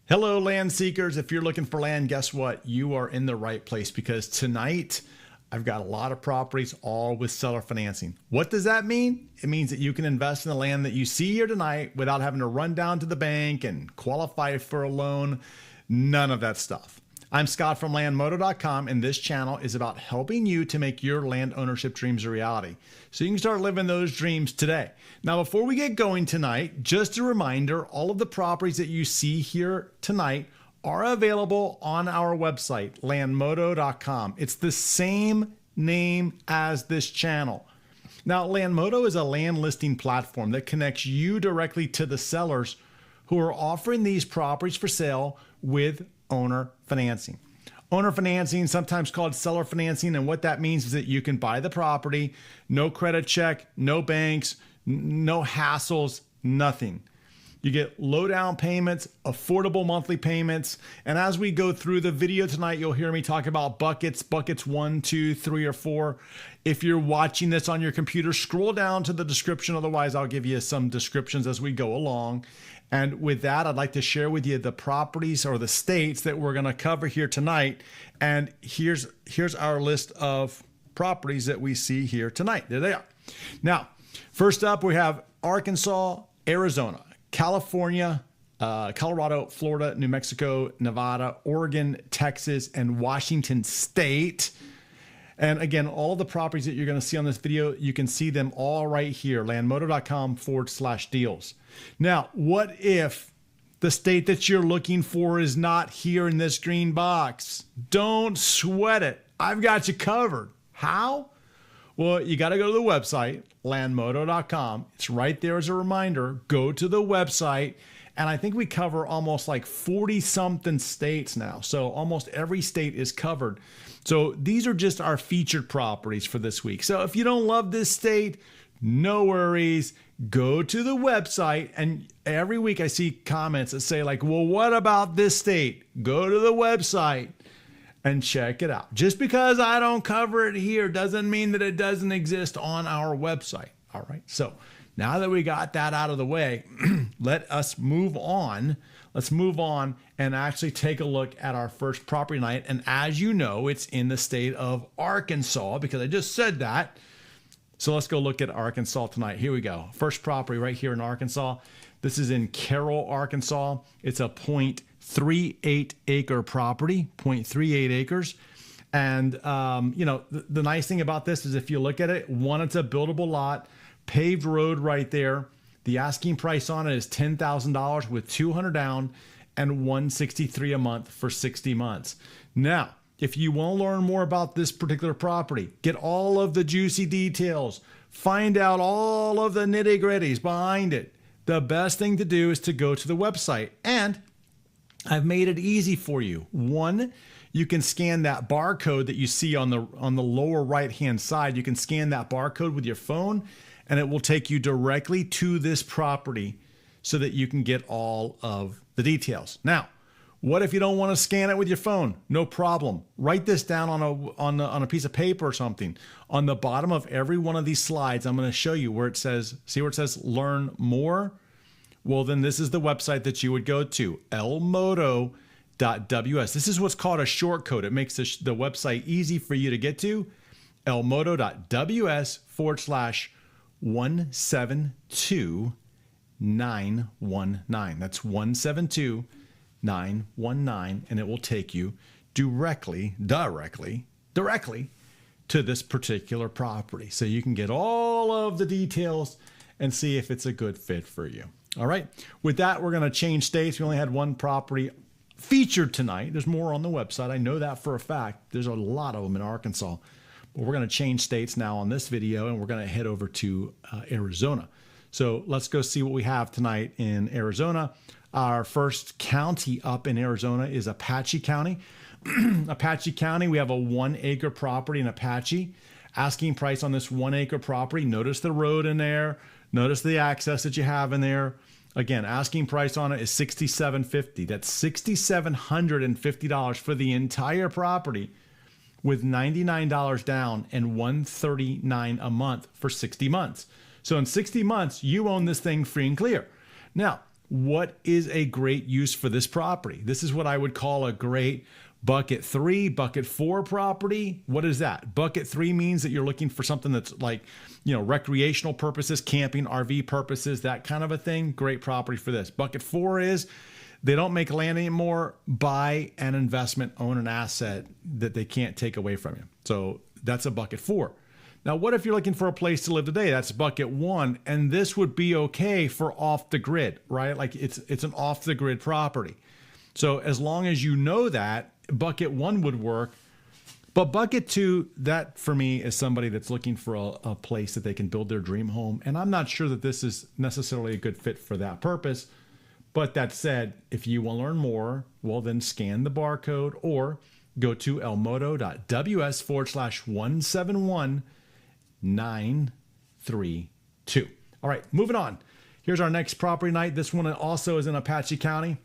Hello, land seekers. If you're looking for land, guess what? You are in the right place because tonight I've got a lot of properties all with seller financing. What does that mean? It means that you can invest in the land that you see here tonight without having to run down to the bank and qualify for a loan. None of that stuff. I'm Scott from Landmodo.com, and this channel is about helping you to make your land ownership dreams a reality so you can start living those dreams today. Now, before we get going tonight, just a reminder, all of the properties that you see here tonight are available on our website, Landmodo.com. It's the same name as this channel. Now, Landmodo is a land listing platform that connects you directly to the sellers who are offering these properties for sale with owner financing. Owner financing, sometimes called seller financing, and what that means is that you can buy the property, no credit check, no banks, no hassles, nothing. You get low down payments, affordable monthly payments, and as we go through the video tonight, you'll hear me talk about buckets 1, 2, 3, or 4. If you're watching this on your computer, scroll down to the description, otherwise I'll give you some descriptions as we go along. And with that, I'd like to share with you the properties or the states that we're going to cover here tonight. And here's our list of properties that we see here tonight. There they are. Now, first up, we have Arkansas, Arizona, California, Colorado, Florida, New Mexico, Nevada, Oregon, Texas, and Washington State. And again, all the properties that you're going to see on this video, you can see them all right here, landmodo.com/deals. Now, what if the state that you're looking for is not here in this green box? Don't sweat it. I've got you covered. How? Well, you got to go to the website, landmodo.com. It's right there as a reminder. Go to the website. And I think we cover almost like 40 something states now. So almost every state is covered. So these are just our featured properties for this week. So if you don't love this state, no worries. Go to the website. And every week I see comments that say like, well, what about this state? Go to the website and check it out. Just because I don't cover it here doesn't mean that it doesn't exist on our website. All right. So now that we got that out of the way, let us move on. Let's move on and actually take a look at our first property night. And as you know, it's in the state of Arkansas because I just said that. So let's go look at Arkansas tonight. Here we go. First property right here in Arkansas. This is in Carroll, Arkansas. It's a 0.38 acre property, 0.38 acres. And, the nice thing about this is if you look at it, one, it's a buildable lot, paved road right there. The asking price on it is $10,000 with $200 down and $163 a month for 60 months. Now, if you want to learn more about this particular property, get all of the juicy details, find out all of the nitty-gritties behind it, the best thing to do is to go to the website. And I've made it easy for you. One, you can scan that barcode that you see on the lower right-hand side. You can scan that barcode with your phone, and it will take you directly to this property so that you can get all of the details. Now, what if you don't want to scan it with your phone? No problem. Write this down on a piece of paper or something. On the bottom of every one of these slides, I'm going to show you where it says, see where it says learn more? Well, then this is the website that you would go to, elmodo.ws. This is what's called a short code. It makes the website easy for you to get to, elmodo.ws/172919. That's 172919, and it will take you directly to this particular property. So you can get all of the details and see if it's a good fit for you. All right. With that, we're going to change states. We only had one property featured tonight. There's more on the website. I know that for a fact. There's a lot of them in Arkansas. But we're going to change states now on this video, and we're going to head over to Arizona. So let's go see what we have tonight in Arizona. Our first county up in Arizona is Apache County. Apache County, we have a 1 acre property in Apache. Asking price on this 1 acre property. Notice the road in there. Notice the access that you have in there. Again, asking price on it is $6,750. That's $6,750 for the entire property with $99 down and $139 a month for 60 months. So in 60 months, you own this thing free and clear. Now, what is a great use for this property? This is what I would call a great bucket 3, bucket 4 property. What is that? Bucket 3 means that you're looking for something that's like, recreational purposes, camping, RV purposes, that kind of a thing. Great property for this. Bucket 4 is they don't make land anymore. Buy an investment, own an asset that they can't take away from you. So that's a bucket 4. Now, what if you're looking for a place to live today? That's bucket 1, and this would be okay for off the grid, right? Like it's an off the grid property. So as long as you know that, bucket 1 would work. But bucket 2, that for me is somebody that's looking for a place that they can build their dream home. And I'm not sure that this is necessarily a good fit for that purpose. But that said, if you want to learn more, well, then scan the barcode or go to elmodo.ws/171-932. All right, moving on. Here's our next property night. This one also is in Apache County.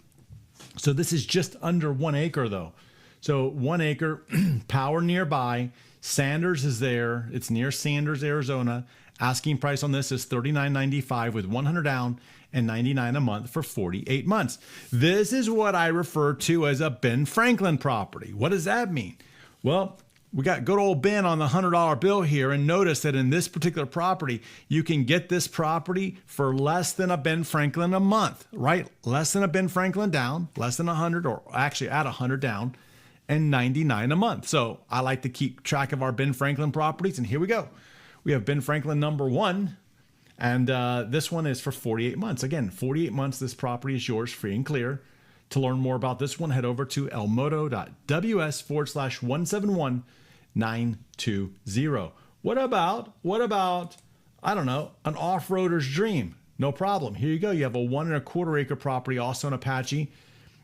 So this is just under 1 acre though. So 1 acre, power nearby. Sanders is there. It's near Sanders, Arizona. Asking price on this is $39.95 with $100 down and $99 a month for 48 months. This is what I refer to as a Ben Franklin property. What does that mean? Well, we got good old Ben on the $100 bill here, and notice that in this particular property, you can get this property for less than a Ben Franklin a month, right? Less than a Ben Franklin down, less than 100, or actually at 100 down, and $99 a month. So I like to keep track of our Ben Franklin properties, and here we go. We have Ben Franklin number 1, and this one is for 48 months. Again, 48 months, this property is yours free and clear. To learn more about this one, head over to elmodo.ws/171-920. What about, I don't know, an off-roader's dream? No problem. Here you go. You have a 1 1/4 acre property also in Apache.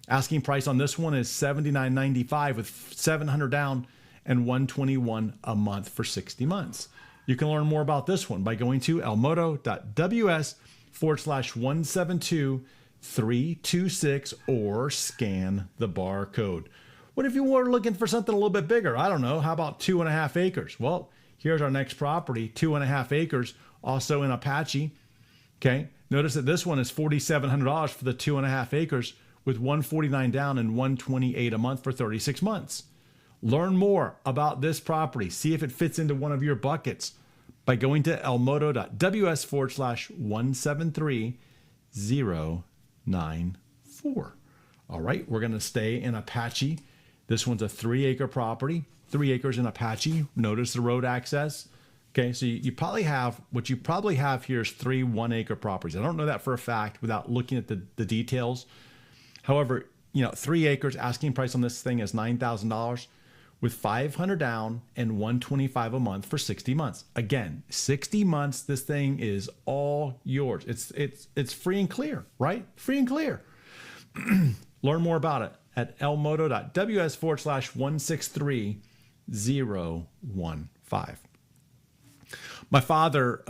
Asking price on this one is $79.95 with $700 down and $121 a month for 60 months. You can learn more about this one by going to elmodo.ws/172-326 or scan the barcode. What if you were looking for something a little bit bigger? I don't know. How about 2.5 acres? Well, here's our next property, 2.5 acres, also in Apache. Okay. Notice that this one is $4,700 for the 2.5 acres with $149 down and $128 a month for 36 months. Learn more about this property. See if it fits into one of your buckets by going to elmodo.ws/173-094. All right, we're going to stay in Apache. This one's a 3 acre property, 3 acres in Apache. Notice the road access. Okay, so you probably have, what you probably have here is 3 1 acre properties. I don't know that for a fact without looking at the details. However, 3 acres, asking price on this thing is $9,000 with $500 down and $125 a month for 60 months. Again, 60 months, this thing is all yours. It's free and clear, right? Free and clear. Learn more about it at elmodo.ws/163-015. My father,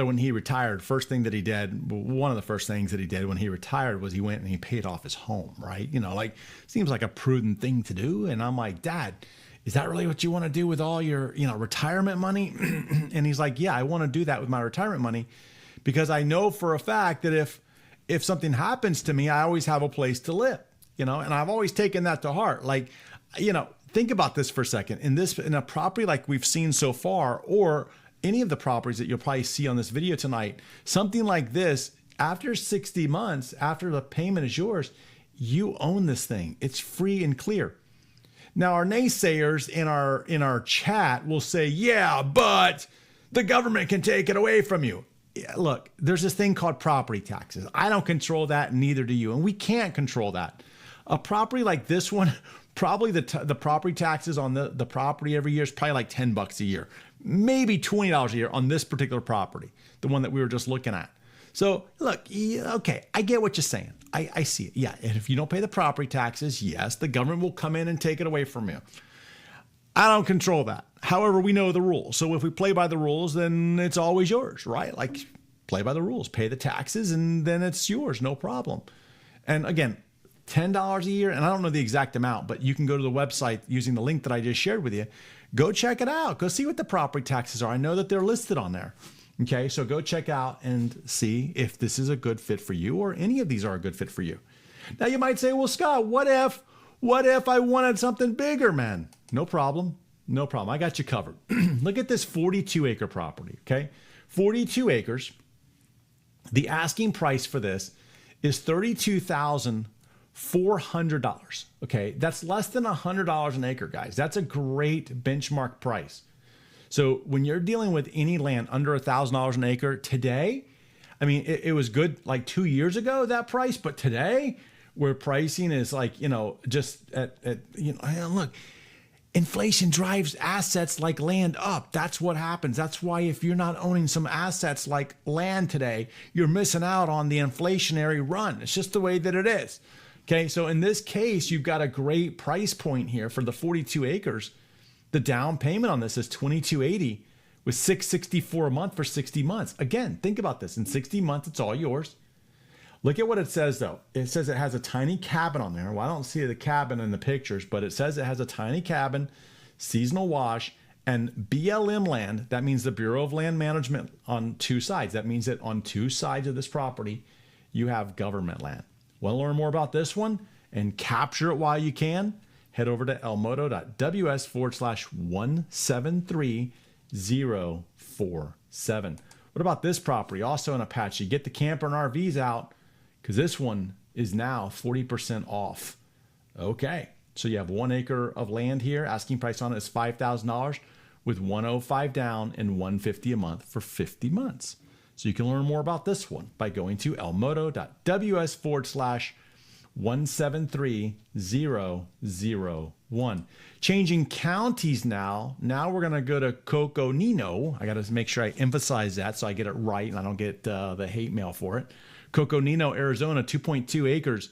when he retired, one of the first things that he did when he retired was he went and he paid off his home, right? Seems like a prudent thing to do. And I'm like, Dad, is that really what you want to do with all your, retirement money? And he's like, yeah, I want to do that with my retirement money because I know for a fact that if something happens to me, I always have a place to live, and I've always taken that to heart. Like, think about this for a second. In a property like we've seen so far, or any of the properties that you'll probably see on this video tonight, something like this, after 60 months, after the payment is yours, you own this thing. It's free and clear. Now, our naysayers in our chat will say, yeah, but the government can take it away from you. Yeah, look, there's this thing called property taxes. I don't control that, neither do you. And we can't control that. A property like this one, probably the property taxes on the property every year is probably like $10 a year, maybe $20 a year on this particular property, the one that we were just looking at. So look, okay, I get what you're saying. I see it. Yeah, and if you don't pay the property taxes, yes, the government will come in and take it away from you. I don't control that. However, we know the rules. So if we play by the rules, then it's always yours, right? Like, play by the rules, pay the taxes, and then it's yours, no problem. And again, $10 a year, and I don't know the exact amount, but you can go to the website using the link that I just shared with you. Go check it out. Go see what the property taxes are. I know that they're listed on there. Okay, so go check out and see if this is a good fit for you or any of these are a good fit for you. Now you might say, well, Scott, what if I wanted something bigger, man? No problem. No problem. I got you covered. Look at this 42-acre property, okay? 42 acres. The asking price for this is $32,400, okay? That's less than $100 an acre, guys. That's a great benchmark price. So when you're dealing with any land under $1,000 an acre today, I mean, it was good like 2 years ago, that price, but today where pricing is like, just look, inflation drives assets like land up. That's what happens. That's why if you're not owning some assets like land today, you're missing out on the inflationary run. It's just the way that it is. Okay, so in this case, you've got a great price point here for the 42 acres. The down payment on this is $2,280 with $664 a month for 60 months. Again, think about this. In 60 months, it's all yours. Look at what it says, though. It says it has a tiny cabin on there. Well, I don't see the cabin in the pictures, but it says it has a tiny cabin, seasonal wash, and BLM land. That means the Bureau of Land Management on two sides. That means that on two sides of this property, you have government land. Want to learn more about this one and capture it while you can? Head over to elmodo.ws/173047. What about this property? Also in Apache. Get the camper and RVs out because this one is now 40% off. Okay, so you have 1 acre of land here. Asking price on it is $5,000 with $105 down and $150 a month for 50 months. So you can learn more about this one by going to elmodo.ws/173001. Changing counties now. Now we're going to go to Coconino. I got to make sure I emphasize that so I get it right and I don't get the hate mail for it. Coconino, Arizona, 2.2 acres.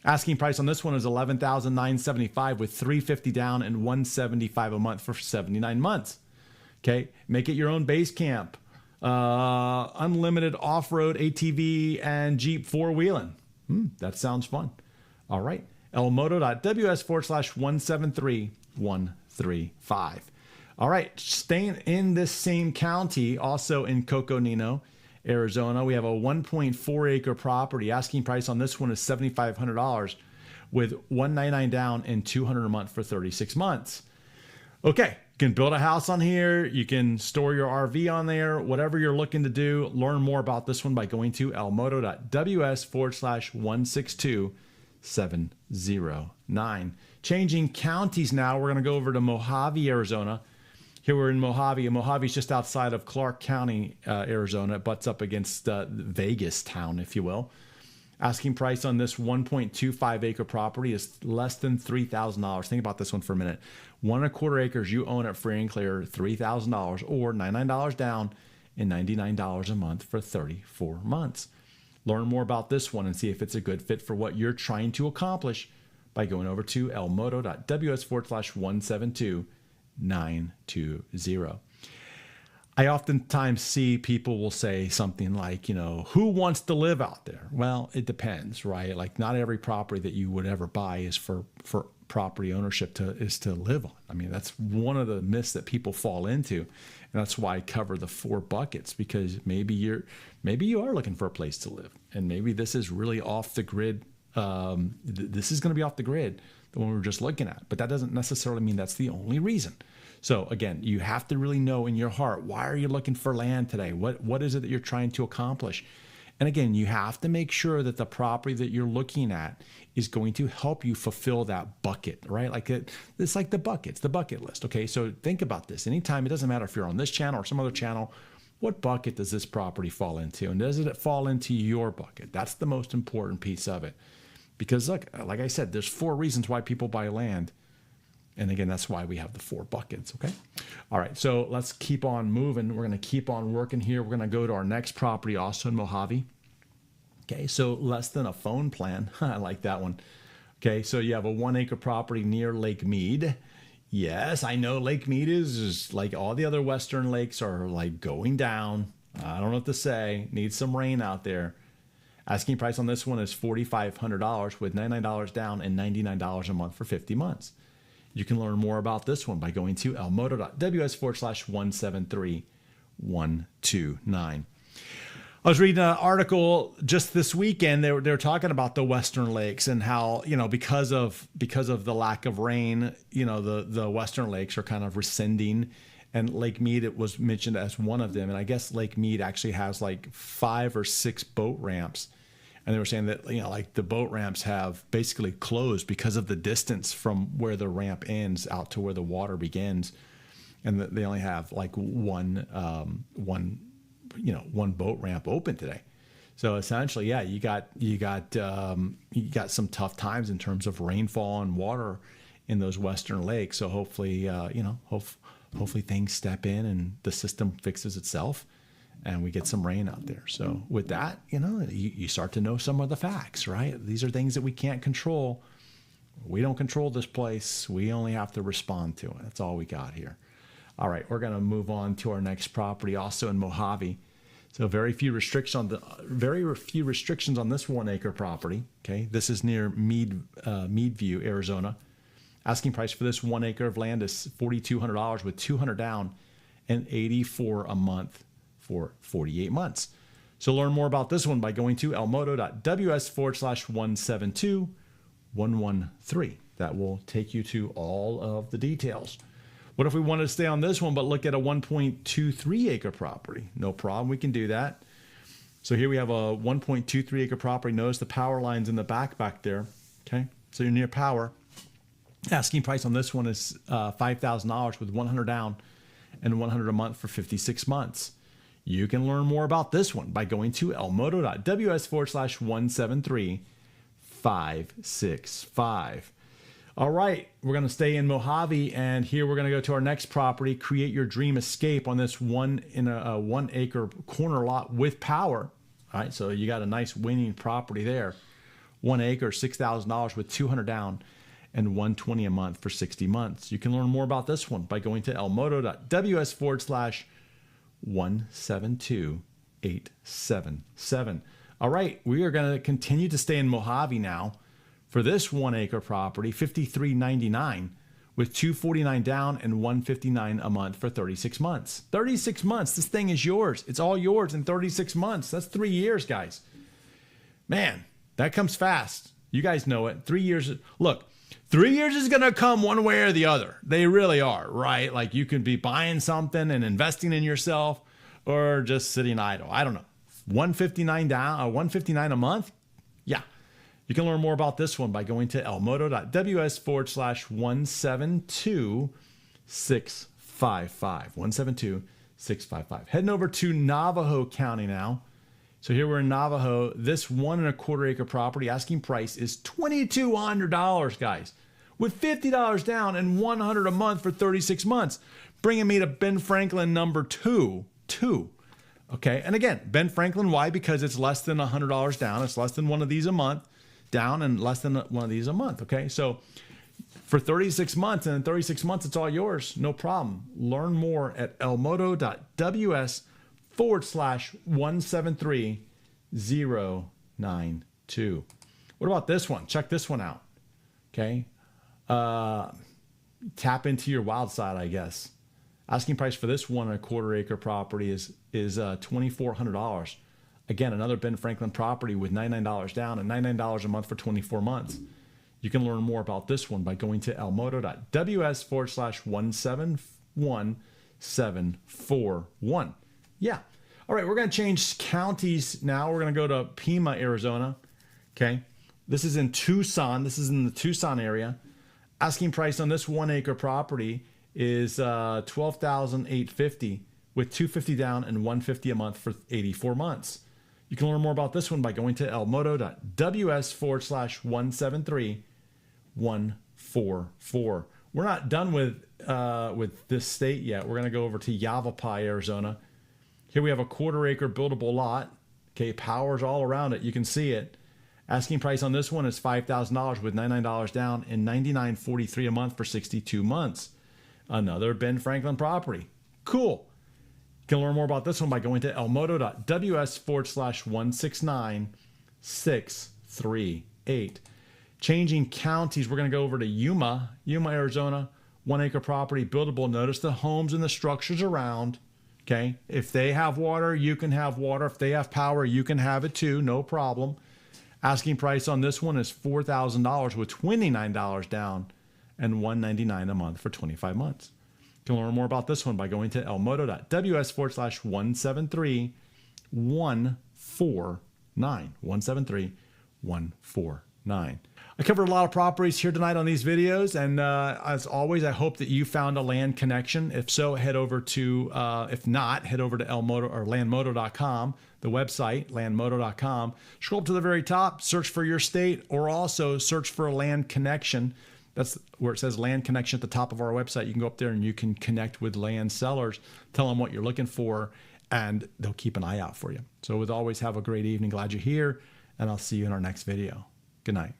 Asking price on this one is $11,975 with $350 down and $175 a month for 79 months. Okay, make it your own base camp. Unlimited off-road ATV and Jeep four-wheeling. That sounds fun. All right. elmodo.ws/173135. All right. Staying in this same county, also in Coconino, Arizona, we have a 1.4 acre property. Asking price on this one is $7,500 with $199 down and $200 a month for 36 months. Okay. You can build a house on here. You can store your RV on there, whatever you're looking to do. Learn more about this one by going to elmodo.ws/162709. Changing counties now. We're going to go over to Mojave, Arizona. Here we're in Mojave. Mojave's just outside of Clark County, Arizona. It butts up against Vegas town, if you will. Asking price on this 1.25 acre property is less than $3,000. Think about this one for a minute. 1.25 acres, you own it free and clear, $3,000 or $99 down and $99 a month for 34 months. Learn more about this one and see if it's a good fit for what you're trying to accomplish by going over to elmodo.ws/172920. I oftentimes see people will say something like, who wants to live out there? Well, it depends, right? Like not every property that you would ever buy is for property ownership is to live on. I mean, that's one of the myths that people fall into. And that's why I cover the 4 buckets, because maybe you are looking for a place to live. And maybe this is really off the grid. This is going to be off the grid, the one we were just looking at. But that doesn't necessarily mean that's the only reason. So again, you have to really know in your heart, why are you looking for land today? What is it that you're trying to accomplish? And again, you have to make sure that the property that you're looking at is going to help you fulfill that bucket, right? It's like the buckets, the bucket list. Okay, so think about this. Anytime, it doesn't matter if you're on this channel or some other channel, what bucket does this property fall into? And does it fall into your bucket? That's the most important piece of it. Because look, like I said, there's 4 reasons why people buy land. And again, that's why we have the 4 buckets, okay? All right, so let's keep on moving. We're going to keep on working here. We're going to go to our next property, also in Mojave. Okay, so less than a phone plan. I like that one. Okay, so you have a 1 acre property near Lake Mead. Yes, I know Lake Mead is like all the other western lakes are like going down. I don't know what to say. Needs some rain out there. Asking price on this one is $4,500 with $99 down and $99 a month for 50 months. You can learn more about this one by going to elmodo.ws/173135. 129. I was reading an article just this weekend. They were talking about the Western Lakes and how, because of the lack of rain, the Western Lakes are kind of receding, and Lake Mead, it was mentioned as one of them. And I guess Lake Mead actually has like 5 or 6 boat ramps. And they were saying that, like the boat ramps have basically closed because of the distance from where the ramp ends out to where the water begins. And they only have like one boat ramp open today. So essentially, yeah, you got some tough times in terms of rainfall and water in those Western lakes. So hopefully, hopefully things step in and the system fixes itself and we get some rain out there. So with that, you start to know some of the facts, right? These are things that we can't control. We don't control this place. We only have to respond to it. That's all we got here. All right, we're going to move on to our next property, also in Mojave. So very few restrictions on this 1 acre property. Okay, this is near Meadview, Arizona. Asking price for this 1 acre of land is $4,200 with $200 down and $84 a month for 48 months. So learn more about this one by going to elmodo.ws/172113. That will take you to all of the details. What if we wanted to stay on this one but look at a 1.23 acre property? No problem, we can do that. So here we have a 1.23 acre property. Notice the power lines in the back there. Okay, so you're near power. Asking price on this one is $5,000 with $100 down and $100 a month for 56 months. You can learn more about this one by going to elmodo.ws/173565. All right, we're going to stay in Mojave, and here we're going to go to our next property. Create your dream escape on this 1 acre corner lot with power. All right, so you got a nice winning property there. 1 acre, $6,000 with $200 down and $120 a month for 60 months. You can learn more about this one by going to elmodo.ws/172877. All right, we are going to continue to stay in Mojave now. For this 1 acre property, $53.99 with $249 down and $159 a month for 36 months. 36 months, this thing is yours. It's all yours in 36 months. That's 3 years, guys. Man, that comes fast. You guys know it. 3 years. Look, 3 years is going to come one way or the other. They really are, right? Like you could be buying something and investing in yourself or just sitting idle. I don't know. $159 down, $159 a month? Yeah. You can learn more about this one by going to elmodo.ws/172655. 172655. Heading over to Navajo County now. So here we're in Navajo. This 1 1/4 acre property asking price is $2,200, guys, with $50 down and $100 a month for 36 months, bringing me to Ben Franklin number 2. Okay, and again, Ben Franklin, why? Because it's less than $100 down. It's less than one of these a month down and less than one of these a month. Okay, so for 36 months, and in 36 months, it's all yours. No problem. Learn more at elmodo.ws/173092. What about this one? Check this one out. Okay, tap into your wild side, I guess. Asking price for this 1 1/4 acre property is $2,400. Again, another Ben Franklin property with $99 down and $99 a month for 24 months. You can learn more about this one by going to elmodo.ws/171741. Yeah. All right, we're going to change counties now. We're going to go to Pima, Arizona. Okay. This is in Tucson. This is in the Tucson area. Asking price on this 1 acre property is $12,850 with $250 down and $150 a month for 84 months. You can learn more about this one by going to elmodo.ws/173144. We're not done with this state yet. We're going to go over to Yavapai, Arizona. Here we have a 1/4 acre buildable lot. Okay, power's all around it. You can see it. Asking price on this one is $5,000 with $99 down and $99.43 a month for 62 months. Another Ben Franklin property. Cool. You can learn more about this one by going to elmodo.ws/169,638. Changing counties, we're going to go over to Yuma, Arizona. 1 acre property, buildable. Notice the homes and the structures around. Okay. If they have water, you can have water. If they have power, you can have it too. No problem. Asking price on this one is $4,000 with $29 down and $199 a month for 25 months. You can learn more about this one by going to elmodo.ws/173-149. 173-149. I covered a lot of properties here tonight on these videos, and as always, I hope that you found a land connection. If so, head over to, if not, head over to Elmodo or landmodo.com, the website, landmodo.com. Scroll up to the very top, search for your state, or also search for a land connection. That's where it says land connection at the top of our website. You can go up there and you can connect with land sellers, tell them what you're looking for, and they'll keep an eye out for you. So as always, have a great evening. Glad you're here, and I'll see you in our next video. Good night.